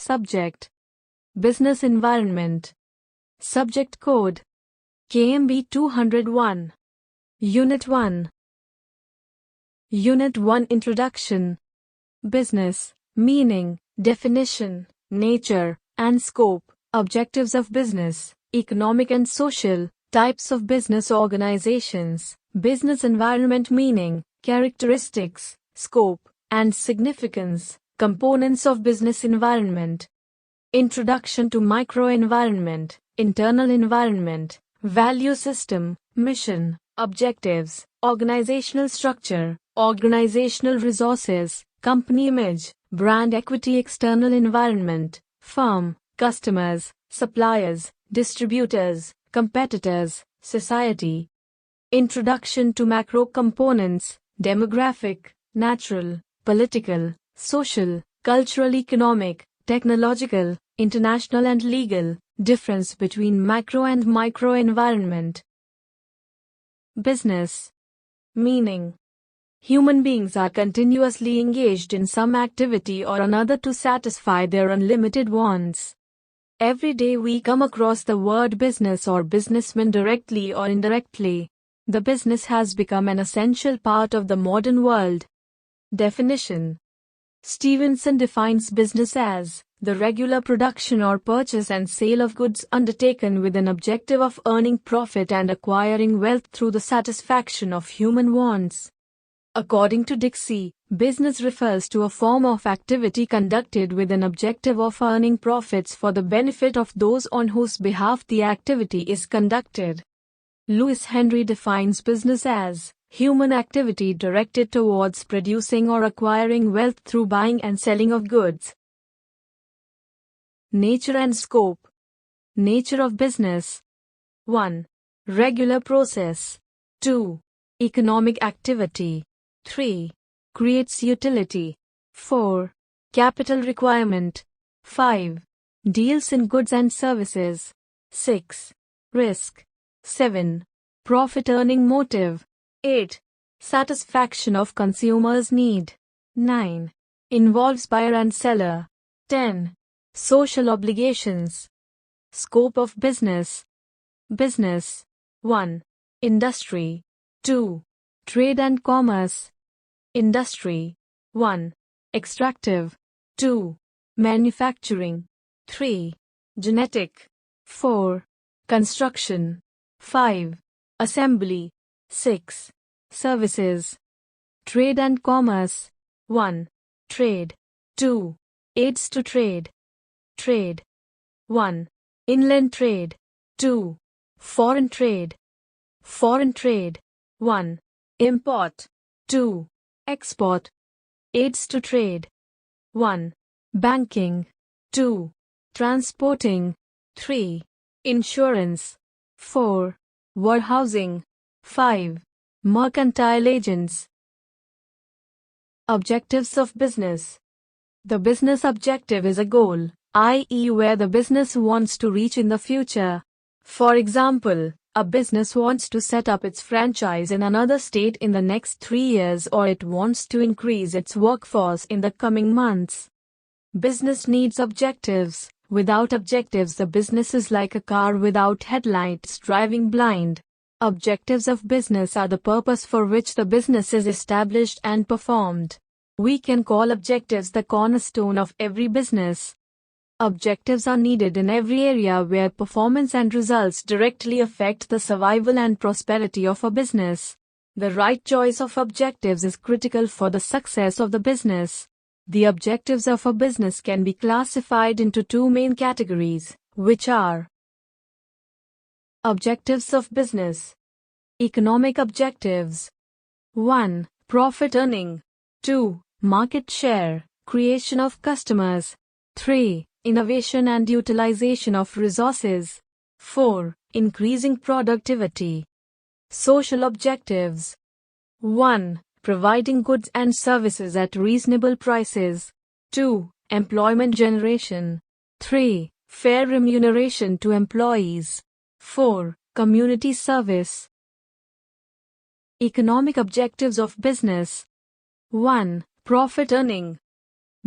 subject. Business environment. Subject code. KMB 201. Unit 1. Unit 1 Introduction. Business, meaning, definition, nature, and scope, objectives of business, economic and social, types of business organizations, business environment meaning, characteristics, scope, and significance, components of business environment. Introduction to microenvironment, internal environment, value system, mission, objectives, organizational structure, organizational resources, company image, brand equity, external environment, firm, customers, suppliers, distributors, competitors, society. Introduction to macro components, demographic, natural, political, social, cultural, economic, technological, international and legal, difference between macro and micro environment. Business. Meaning. Human beings are continuously engaged in some activity or another to satisfy their unlimited wants. Every day we come across the word business or businessman directly or indirectly. The business has become an essential part of the modern world. Definition. Stevenson defines business as the regular production or purchase and sale of goods undertaken with an objective of earning profit and acquiring wealth through the satisfaction of human wants. According to Dixie, business refers to a form of activity conducted with an objective of earning profits for the benefit of those on whose behalf the activity is conducted. Lewis Henry defines business as human activity directed towards producing or acquiring wealth through buying and selling of goods. Nature and scope. Nature of business. 1. Regular process. 2. Economic activity. 3. Creates utility. 4. Capital requirement. 5. Deals in goods and services. 6. Risk. 7. Profit earning motive. 8. Satisfaction of consumer's need. 9. Involves buyer and seller. 10. Social obligations. Scope of business. Business. 1. Industry. 2. Trade and commerce. Industry. 1. Extractive. 2. Manufacturing. 3. Genetic. 4. Construction. 5. Assembly. 6. Services. Trade and commerce. 1. Trade. 2. Aids to trade. Trade. 1. Inland trade. 2. Foreign trade. Foreign trade. 1. Import. 2. Export. Aids to trade. 1. Banking. 2. Transporting. 3. Insurance. 4. Warehousing. 5. Mercantile agents. Objectives of business. The business objective is a goal, i.e., where the business wants to reach in the future. For example, a business wants to set up its franchise in another state in the next 3 years, or it wants to increase its workforce in the coming months. Business needs objectives. Without objectives, the business is like a car without headlights driving blind. Objectives of business are the purpose for which the business is established and performed. We can call objectives the cornerstone of every business. Objectives are needed in every area where performance and results directly affect the survival and prosperity of a business. The right choice of objectives is critical for the success of the business. The objectives of a business can be classified into two main categories, which are objectives of business. Economic objectives. 1. Profit earning. 2. Market share, creation of customers. 3. Innovation and utilization of resources. 4. Increasing productivity. Social objectives. 1. Providing goods and services at reasonable prices. 2. Employment generation. 3. Fair remuneration to employees. 4. Community service. Economic objectives of business. 1. Profit earning.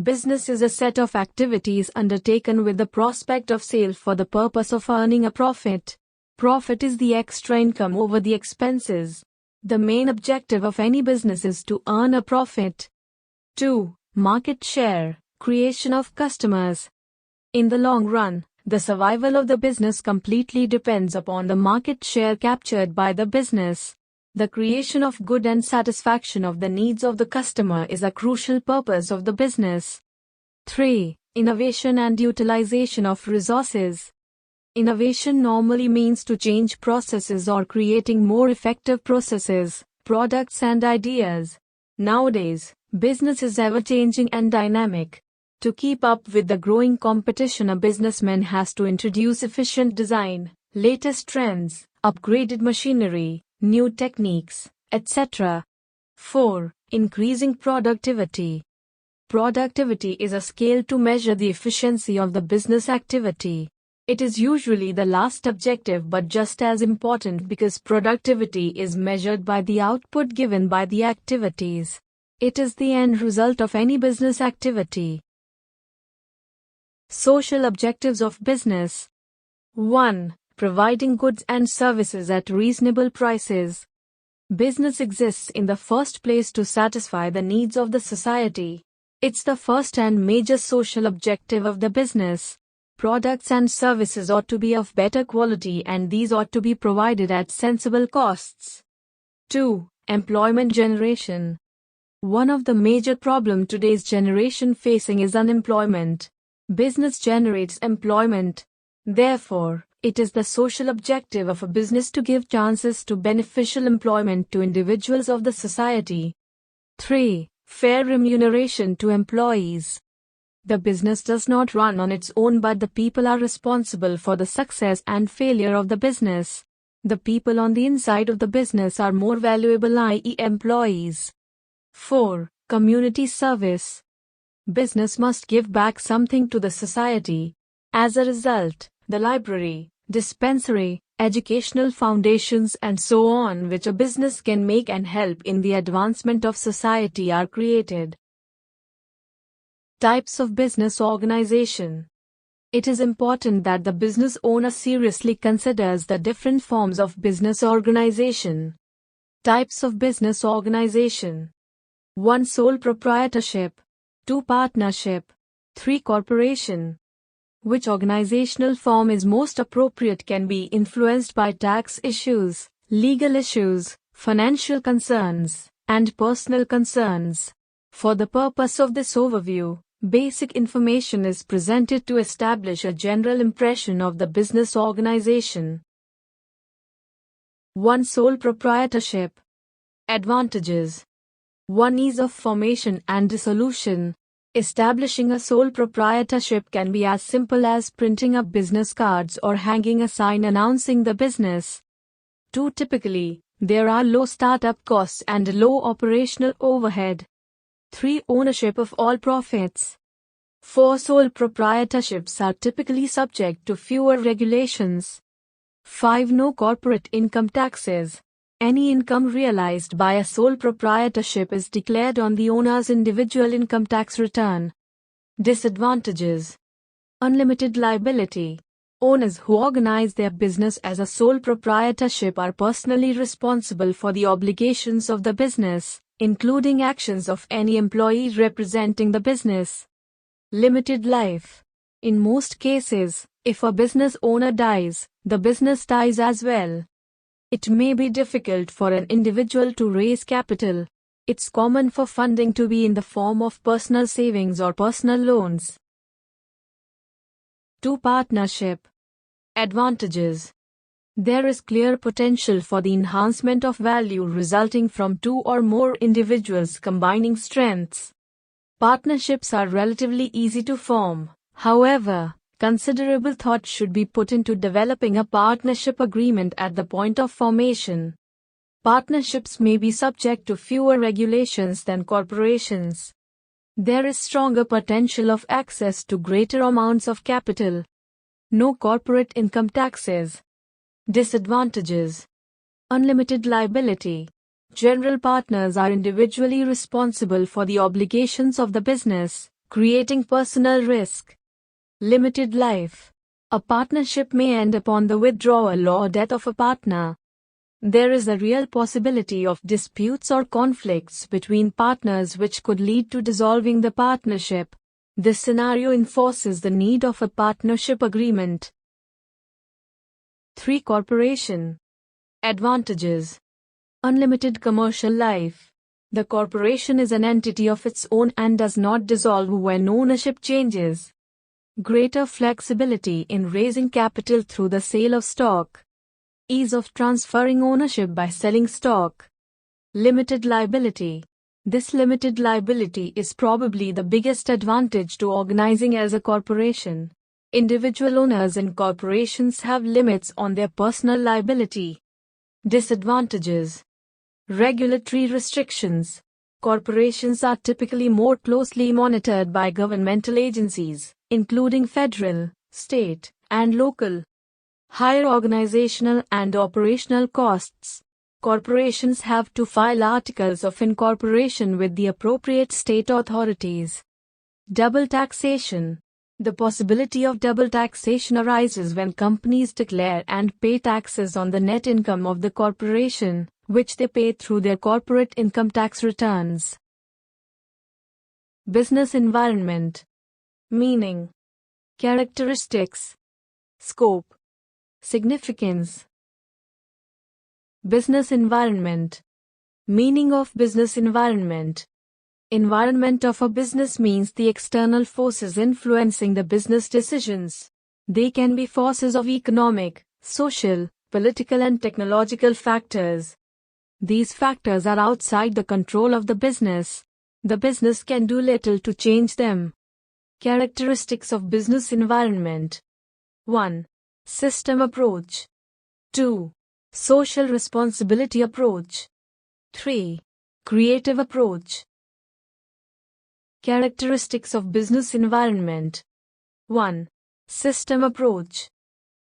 Business is a set of activities undertaken with the prospect of sale for the purpose of earning a profit. Profit is the extra income over the expenses. The main objective of any business is to earn a profit. 2. Market share, creation of customers. In the long run, the survival of the business completely depends upon the market share captured by the business. The creation of good and satisfaction of the needs of the customer is a crucial purpose of the business. 3. Innovation and utilization of resources. Innovation normally means to change processes or creating more effective processes, products and ideas. Nowadays, business is ever-changing and dynamic. To keep up with the growing competition, a businessman has to introduce efficient design, latest trends, upgraded machinery, new techniques, etc. 4. Increasing productivity. Productivity is a scale to measure the efficiency of the business activity. It is usually the last objective but just as important because productivity is measured by the output given by the activities. It is the end result of any business activity. Social objectives of business. 1. Providing goods and services at reasonable prices. Business exists in the first place to satisfy the needs of the society. It's the first and major social objective of the business. Products and services ought to be of better quality and these ought to be provided at sensible costs. 2. Employment generation. One of the major problems today's generation facing is unemployment. Business generates employment. Therefore, it is the social objective of a business to give chances to beneficial employment to individuals of the society. 3. Fair remuneration to employees. The business does not run on its own but the people are responsible for the success and failure of the business. The people on the inside of the business are more valuable, i.e. employees. 4. Community service. Business must give back something to the society. As a result, the library, dispensary, educational foundations and so on which a business can make and help in the advancement of society are created. Types of business organization. It is important that the business owner seriously considers the different forms of business organization. Types of business organization. 1. Sole proprietorship. 2. Partnership. 3. Corporation. Which organizational form is most appropriate can be influenced by tax issues, legal issues, financial concerns, and personal concerns. For the purpose of this overview, basic information is presented to establish a general impression of the business organization. 1. Sole proprietorship. Advantages. 1. Ease of formation and dissolution. Establishing a sole proprietorship can be as simple as printing up business cards or hanging a sign announcing the business. 2. Typically, there are low startup costs and low operational overhead. 3. Ownership of all profits. 4. Sole proprietorships are typically subject to fewer regulations. 5. No corporate income taxes. Any income realized by a sole proprietorship is declared on the owner's individual income tax return. Disadvantages. Unlimited liability. Owners who organize their business as a sole proprietorship are personally responsible for the obligations of the business, including actions of any employee representing the business. Limited life. In most cases, if a business owner dies, the business dies as well. It may be difficult for an individual to raise capital. It's common for funding to be in the form of personal savings or personal loans. 2. Partnership. Advantages. There is clear potential for the enhancement of value resulting from 2 or more individuals combining strengths. Partnerships are relatively easy to form. However, considerable thought should be put into developing a partnership agreement at the point of formation. Partnerships may be subject to fewer regulations than corporations. There is stronger potential of access to greater amounts of capital. No corporate income taxes. Disadvantages. Unlimited liability. General partners are individually responsible for the obligations of the business. creating personal risk. Limited life. A partnership may end upon the withdrawal or death of a partner. There is a real possibility of disputes or conflicts between partners which could lead to dissolving the partnership. This scenario enforces the need of a partnership agreement. 3. Corporation. Advantages. Unlimited commercial life. The corporation is an entity of its own and does not dissolve when ownership changes. Greater flexibility in raising capital through the sale of stock. Ease of transferring ownership by selling stock. Limited liability. This limited liability is probably the biggest advantage to organizing as a corporation. Individual owners in corporations have limits on their personal liability. Disadvantages. Regulatory restrictions. Corporations are typically more closely monitored by governmental agencies, including federal, state, and local. Higher organizational and operational costs. Corporations have to file articles of incorporation with the appropriate state authorities. Double taxation. The possibility of double taxation arises when companies declare and pay taxes on the net income of the corporation, which they pay through their corporate income tax returns. Business environment. Meaning. Characteristics. Scope. Significance. Business environment. Meaning of business environment. Environment of a business means the external forces influencing the business decisions. They can be forces of economic, social, political and technological factors. These factors are outside the control of the business. The business can do little to change them. Characteristics of business environment. 1. System approach. 2. Social responsibility approach. 3. Creative approach. Characteristics of business environment. 1. System approach.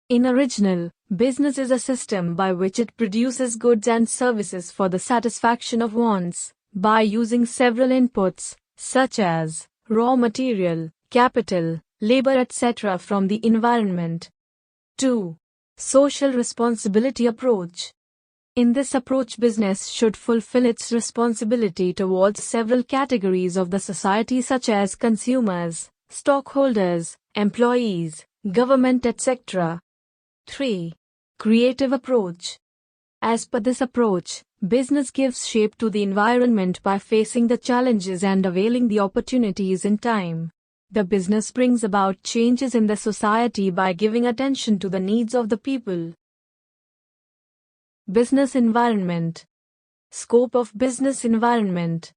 In original, business is a system by which it produces goods and services for the satisfaction of wants, by using several inputs, such as raw material, capital, labor etc. from the environment. 2. Social responsibility approach. In this approach, business should fulfill its responsibility towards several categories of the society such as consumers, stockholders, employees, government etc. 3. Creative approach. As per this approach, business gives shape to the environment by facing the challenges and availing the opportunities in time. The business brings about changes in the society by giving attention to the needs of the people. Business environment. Scope of business environment.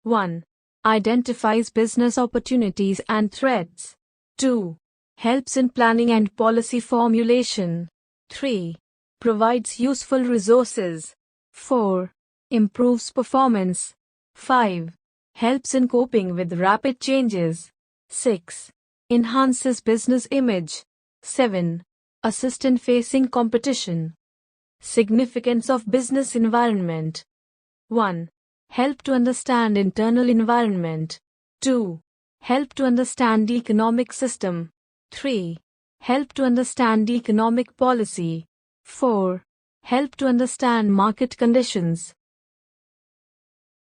1. Identifies business opportunities and threats. 2. Helps in planning and policy formulation. 3. Provides useful resources. 4. Improves performance. 5. Helps in coping with rapid changes. 6. Enhances business image. 7. Assist in facing competition. Significance of business environment. 1. Help to understand internal environment. 2. Help to understand economic system. 3. Help to understand economic policy. 4. Help to understand market conditions.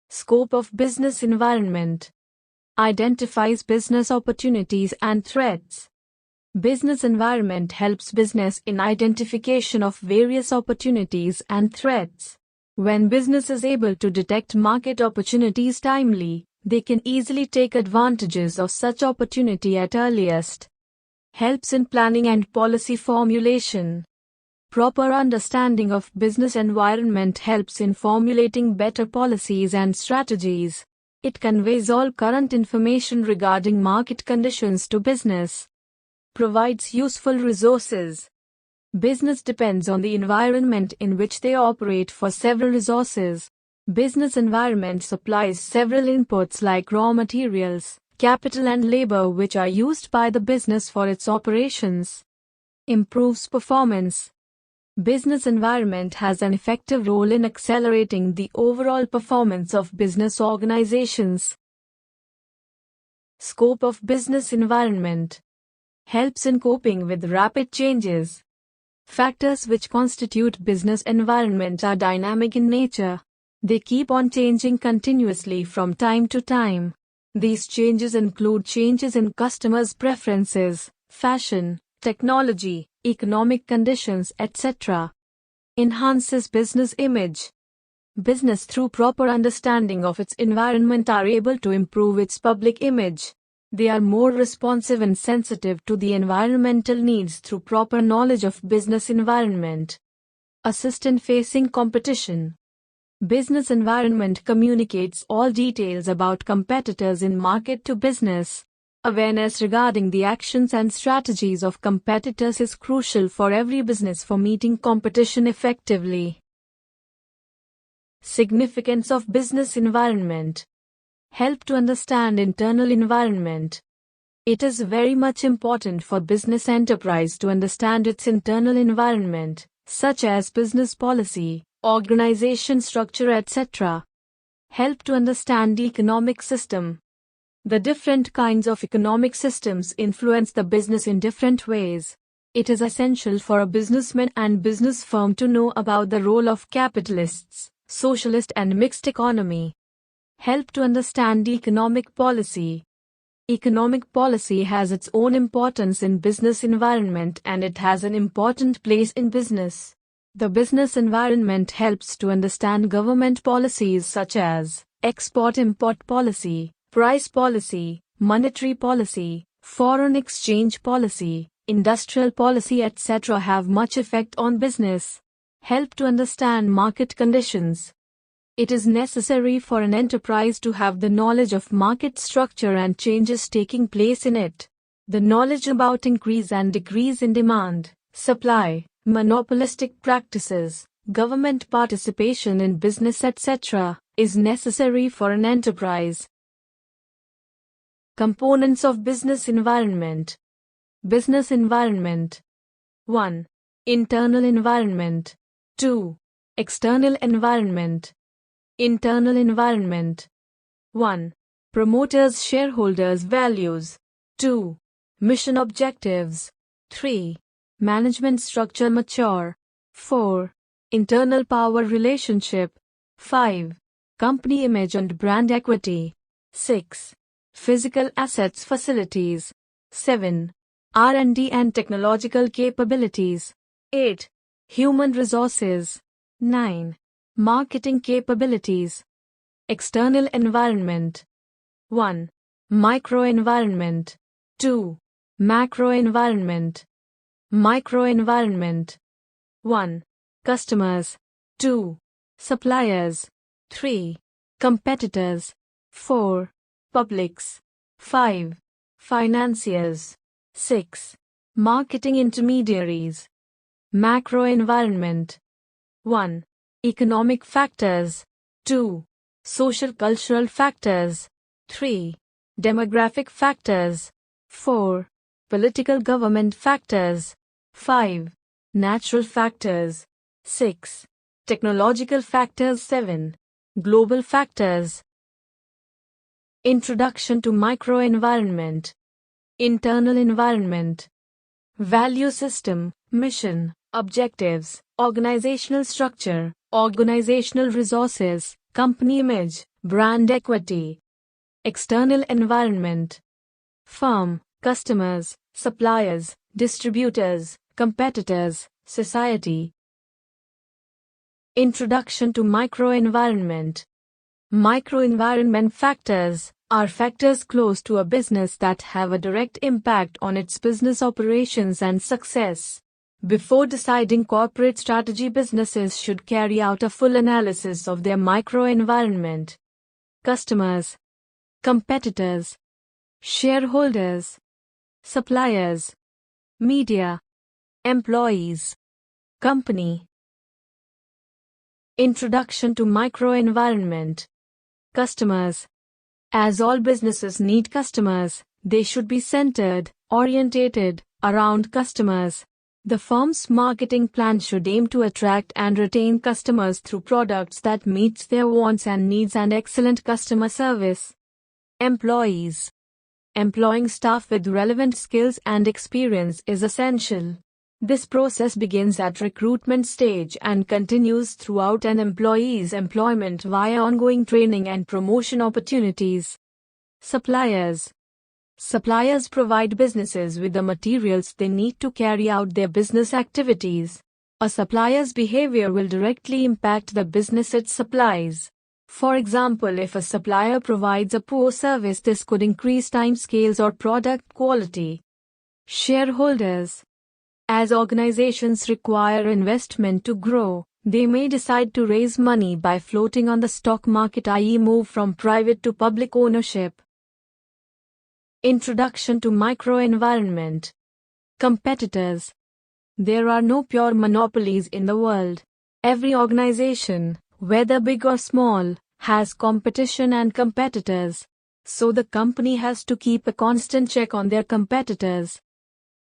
Scope of business environment. Identifies business opportunities and threats. Business environment helps business in identification of various opportunities and threats. When business is able to detect market opportunities timely, they can easily take advantages of such opportunity at earliest. Helps in planning and policy formulation. Proper understanding of business environment helps in formulating better policies and strategies. It conveys all current information regarding market conditions to business. Provides useful resources. Business depends on the environment in which they operate for several resources. Business environment supplies several inputs like raw materials, capital and labor which are used by the business for its operations. Improves performance. Business environment has an effective role in accelerating the overall performance of business organizations. Scope of business environment. Helps in coping with rapid changes. Factors which constitute business environment are dynamic in nature. They keep on changing continuously from time to time. These changes include changes in customers' preferences, fashion, technology, economic conditions, etc. Enhances business image. Business through proper understanding of its environment are able to improve its public image. They are more responsive and sensitive to the environmental needs through proper knowledge of business environment. Assist in facing competition. Business environment communicates all details about competitors in market to business. Awareness regarding the actions and strategies of competitors is crucial for every business for meeting competition effectively. Significance of business environment. Help to understand internal environment. It is very much important for business enterprise to understand its internal environment, such as business policy, organization structure, etc. Help to understand the economic system. The different kinds of economic systems influence the business in different ways. It is essential for a businessman and business firm to know about the role of capitalists, socialist and mixed economy. Help to understand the economic policy. Economic policy has its own importance in business environment and it has an important place in business. The business environment helps to understand government policies such as export-import policy, price policy, monetary policy, foreign exchange policy, industrial policy, etc. have much effect on business. Help to understand market conditions. It is necessary for an enterprise to have the knowledge of market structure and changes taking place in it. The knowledge about increase and decrease in demand, supply, monopolistic practices, government participation in business, etc., is necessary for an enterprise. Components of business environment. Business environment. 1. Internal environment. 2. External environment. Internal environment. 1. Promoters, shareholders, values. 2. Mission objectives. 3. Management structure mature. 4. Internal power relationship. 5. Company image and brand equity. 6. Physical assets, facilities. 7. R&D and technological capabilities. 8. Human resources. 9. Marketing capabilities. External environment. 1. Microenvironment. 2. Macroenvironment. Microenvironment. 1. Customers. 2. Suppliers. 3. Competitors. 4. Publics. 5. Financiers. 6. Marketing intermediaries. Macroenvironment. 1. Economic factors. 2. Social cultural factors. 3. Demographic factors. 4. Political government factors. 5. Natural factors. 6. Technological factors. 7. Global factors. Introduction to microenvironment. Internal environment. Value system, mission, objectives, organizational structure, organizational resources, company image, brand equity. External environment. Firm, customers, suppliers, distributors, competitors, society. Introduction to microenvironment. Microenvironment factors are factors close to a business that have a direct impact on its business operations and success. Before deciding corporate strategy, businesses should carry out a full analysis of their microenvironment. Customers, competitors, shareholders, suppliers, media, employees, company. Introduction to microenvironment. Customers. As all businesses need customers, they should be centered, orientated, around customers. The firm's marketing plan should aim to attract and retain customers through products that meets their wants and needs and excellent customer service. Employees. Employing staff with relevant skills and experience is essential. This process begins at recruitment stage and continues throughout an employee's employment via ongoing training and promotion opportunities. Suppliers. Suppliers provide businesses with the materials they need to carry out their business activities. A supplier's behavior will directly impact the business it supplies. For example, if a supplier provides a poor service, this could increase timescales or product quality. Shareholders. As organizations require investment to grow, they may decide to raise money by floating on the stock market, i.e., move from private to public ownership. Introduction to microenvironment. Competitors. There are no pure monopolies in the world. Every organization, whether big or small, has competition and competitors. So the company has to keep a constant check on their competitors.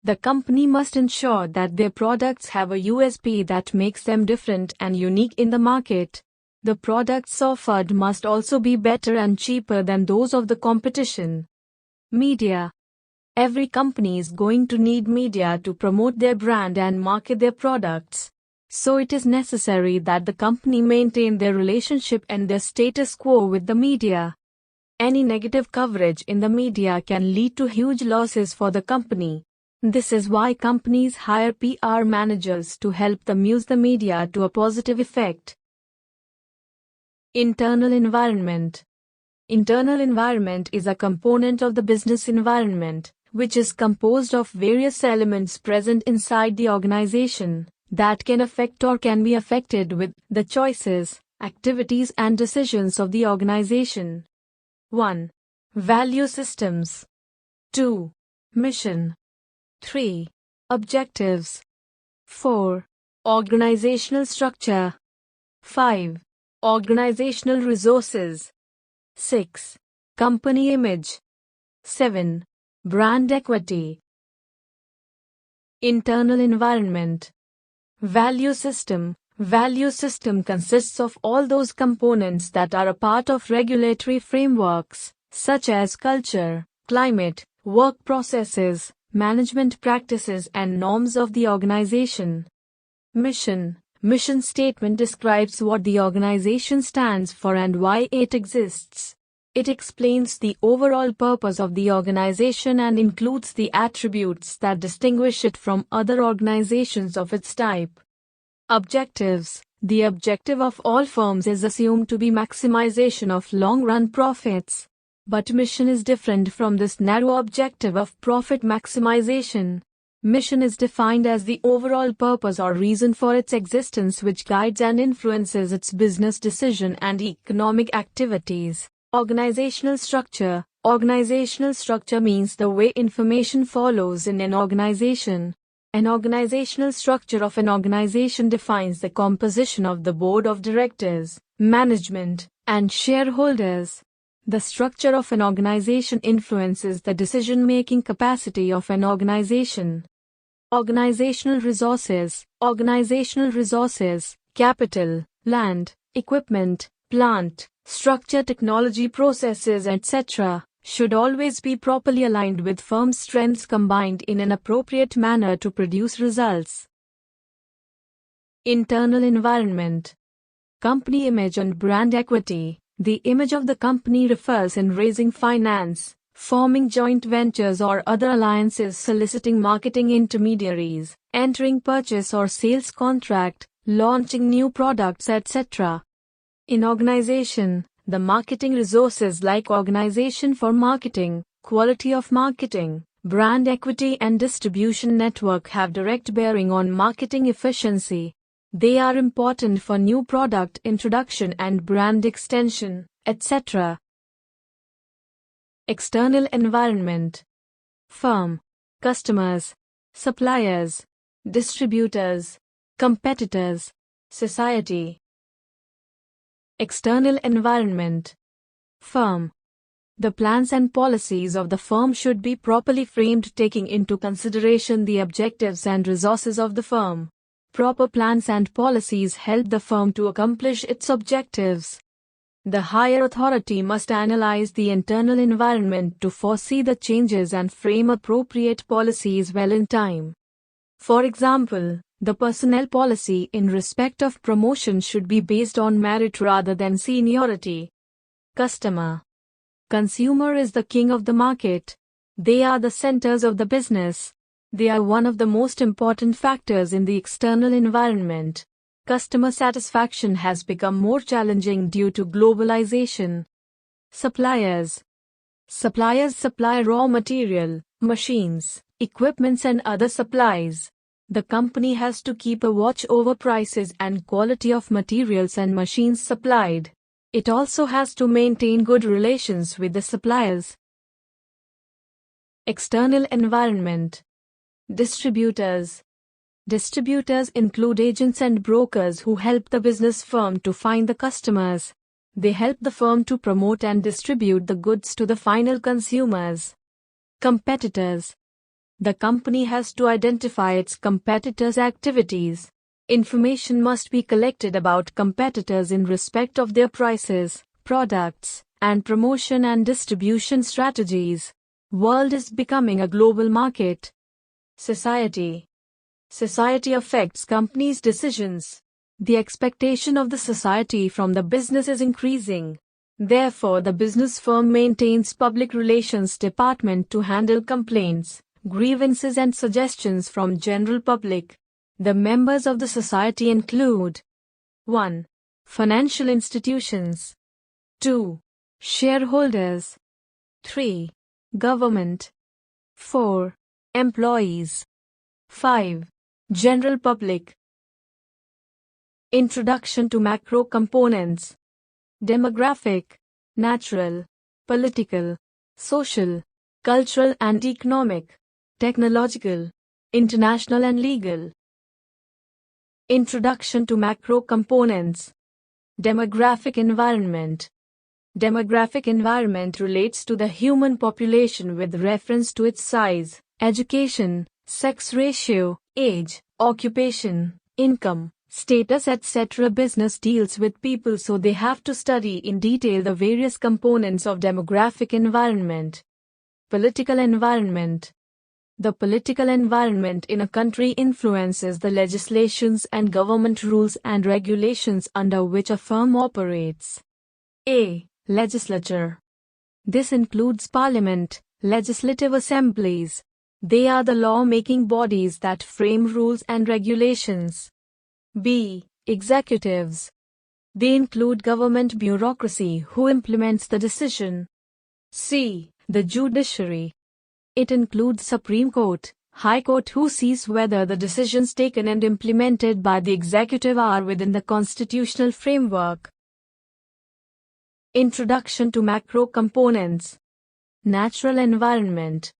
The company must ensure that their products have a USP that makes them different and unique in the market. The products offered must also be better and cheaper than those of the competition. Media. Every company is going to need media to promote their brand and market their products. So it is necessary that the company maintain their relationship and their status quo with the media. Any negative coverage in the media can lead to huge losses for the company. This is why companies hire PR managers to help them use the media to a positive effect. Internal environment. Internal environment is a component of the business environment, which is composed of various elements present inside the organization that can affect or can be affected with the choices, activities and decisions of the organization. 1. Value systems. 2. Mission. 3. Objectives. 4. Organizational structure. 5. Organizational resources. 6. Company image. 7. Brand equity. Internal environment. Value system. Value system consists of all those components that are a part of regulatory frameworks, such as culture, climate, work processes, management practices and norms of the organization. Mission. Mission statement describes what the organization stands for and why it exists. It explains the overall purpose of the organization and includes the attributes that distinguish it from other organizations of its type. Objectives. The objective of all firms is assumed to be maximization of long-run profits. But mission is different from this narrow objective of profit maximization. Mission is defined as the overall purpose or reason for its existence which guides and influences its business decision and economic activities. Organizational structure. Organizational structure means the way information follows in an organization. An organizational structure of an organization defines the composition of the board of directors, management, and shareholders. The structure of an organization influences the decision-making capacity of an organization. Organizational resources. Organizational resources, capital, land, equipment, plant, structure, technology, processes, etc., should always be properly aligned with firm's strengths combined in an appropriate manner to produce results. Internal environment. Company image and brand equity. The image of the company refers in raising finance, forming joint ventures or other alliances, soliciting marketing intermediaries, entering purchase or sales contract, launching new products, etc. In organization, the marketing resources like organization for marketing, quality of marketing, brand equity and distribution network have direct bearing on marketing efficiency. They are important for new product introduction and brand extension, etc. External environment. Firm, customers, suppliers, distributors, competitors, society. External environment. Firm. The plans and policies of the firm should be properly framed taking into consideration the objectives and resources of the firm. Proper plans and policies help the firm to accomplish its objectives. The higher authority must analyze the internal environment to foresee the changes and frame appropriate policies well in time. For example, the personnel policy in respect of promotion should be based on merit rather than seniority. Customer. Consumer is the king of the market. They are the centers of the business. They are one of the most important factors in the external environment. Customer satisfaction has become more challenging due to globalization. Suppliers. Suppliers supply raw material, machines, equipments and other supplies. The company has to keep a watch over prices and quality of materials and machines supplied. It also has to maintain good relations with the suppliers. External environment. Distributors. Distributors include agents and brokers who help the business firm to find the customers. They help the firm to promote and distribute the goods to the final consumers. Competitors. The company has to identify its competitors' activities. Information must be collected about competitors in respect of their prices, products, and promotion and distribution strategies. World is becoming a global market. Society. Society affects companies' decisions. The expectation of the society from the business is increasing. Therefore, the business firm maintains public relations department to handle complaints, grievances and suggestions from general public. The members of the society include 1. Financial institutions. 2. Shareholders. 3. Government. 4. Employees. 5. General public. Introduction to macro components. Demographic, natural, political, social, cultural and economic, technological, international and legal. Introduction to macro components. Demographic environment. Demographic environment relates to the human population with reference to its size, education, sex ratio, age, occupation, income, status etc. Business deals with people, so they have to study in detail the various components of demographic environment. Political environment. The political environment in a country influences the legislations and government rules and regulations under which a firm operates. A. Legislature. This includes parliament, legislative assemblies. They are the law-making bodies that frame rules and regulations. B. Executives. They include government bureaucracy who implements the decision. C. The judiciary. It includes Supreme Court, High Court who sees whether the decisions taken and implemented by the executive are within the constitutional framework. Introduction to macro components. Natural environment.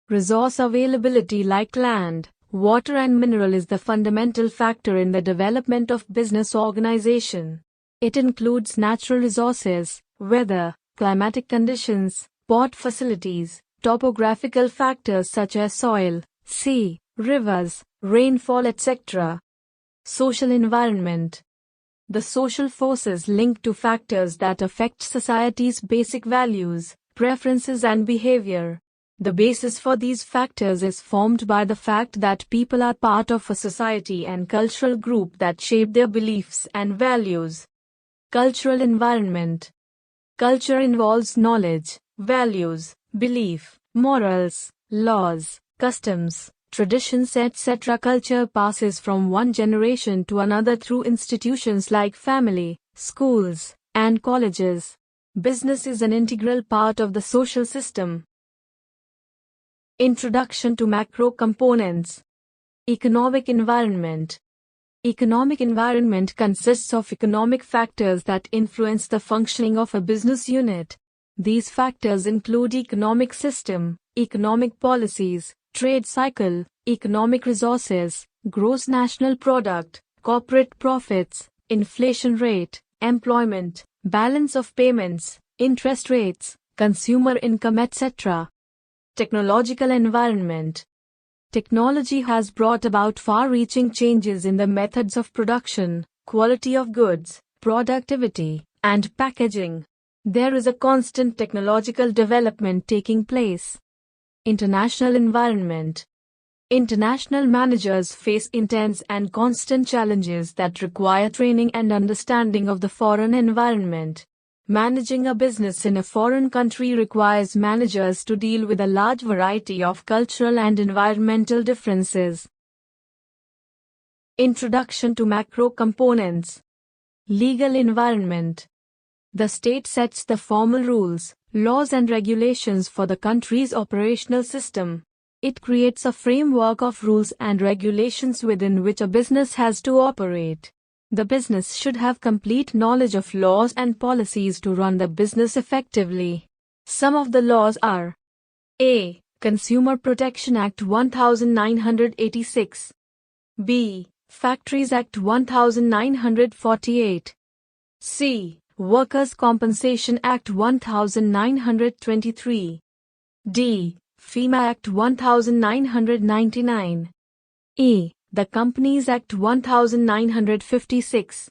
Resource availability like land, water and mineral is the fundamental factor in the development of business organization. It includes natural resources, weather, climatic conditions, port facilities, topographical factors such as soil, sea, rivers, rainfall etc. Social environment. The social forces linked to factors that affect society's basic values, preferences and behavior. The basis for these factors is formed by the fact that people are part of a society and cultural group that shape their beliefs and values. Cultural environment. Culture involves knowledge, values, belief, morals, laws, customs, traditions etc. Culture passes from one generation to another through institutions like family, schools, and colleges. Business is an integral part of the social system. Introduction to macro components. Economic environment. Economic environment consists of economic factors that influence the functioning of a business unit. These factors include economic system, economic policies, trade cycle, economic resources, gross national product, corporate profits, inflation rate, employment, balance of payments, interest rates, consumer income etc. Technological environment. Technology has brought about far-reaching changes in the methods of production, quality of goods, productivity, and packaging. There is a constant technological development taking place. International environment. International managers face intense and constant challenges that require training and understanding of the foreign environment. Managing a business in a foreign country requires managers to deal with a large variety of cultural and environmental differences. Introduction to macro components. Legal environment. The state sets the formal rules, laws and regulations for the country's operational system. It creates a framework of rules and regulations within which a business has to operate. The business should have complete knowledge of laws and policies to run the business effectively. Some of the laws are: A. Consumer Protection Act 1986. B. Factories Act 1948. C. Workers' Compensation Act 1923. D. FEMA Act 1999. E. The Companies Act 1956.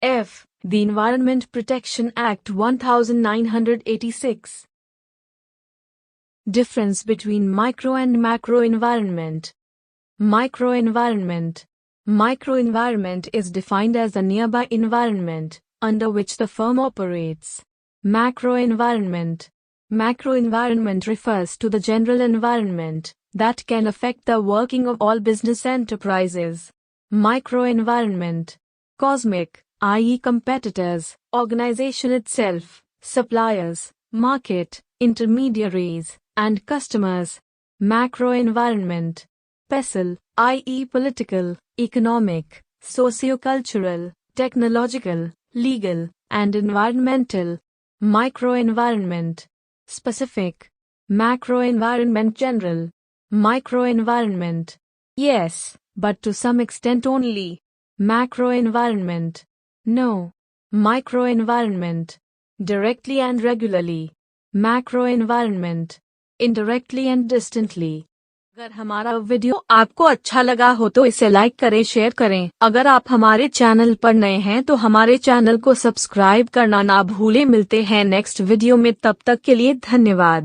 F. The Environment Protection Act 1986. Difference between micro and macro environment. Microenvironment. Microenvironment is defined as the nearby environment under which the firm operates. Macroenvironment. Macroenvironment refers to the general environment that can affect the working of all business enterprises. Microenvironment. Cosmic, i.e. competitors, organization itself, suppliers, market, intermediaries, and customers. Macroenvironment. PESL, i.e. political, economic, socio-cultural, technological, legal, and environmental. Microenvironment. Specific. Macroenvironment general. Microenvironment. Yes, but to some extent only. Macroenvironment. No. Microenvironment. Directly and regularly. Macroenvironment. Indirectly and distantly. अगर हमारा video आपको अच्छा लगा हो तो इसे like करें, share करें। अगर आप हमारे चैनल पर नए हैं तो हमारे चैनल को सब्सक्राइब करना ना भूलें। मिलते हैं नेक्स्ट वीडियो में, तब तक के लिए धन्यवाद।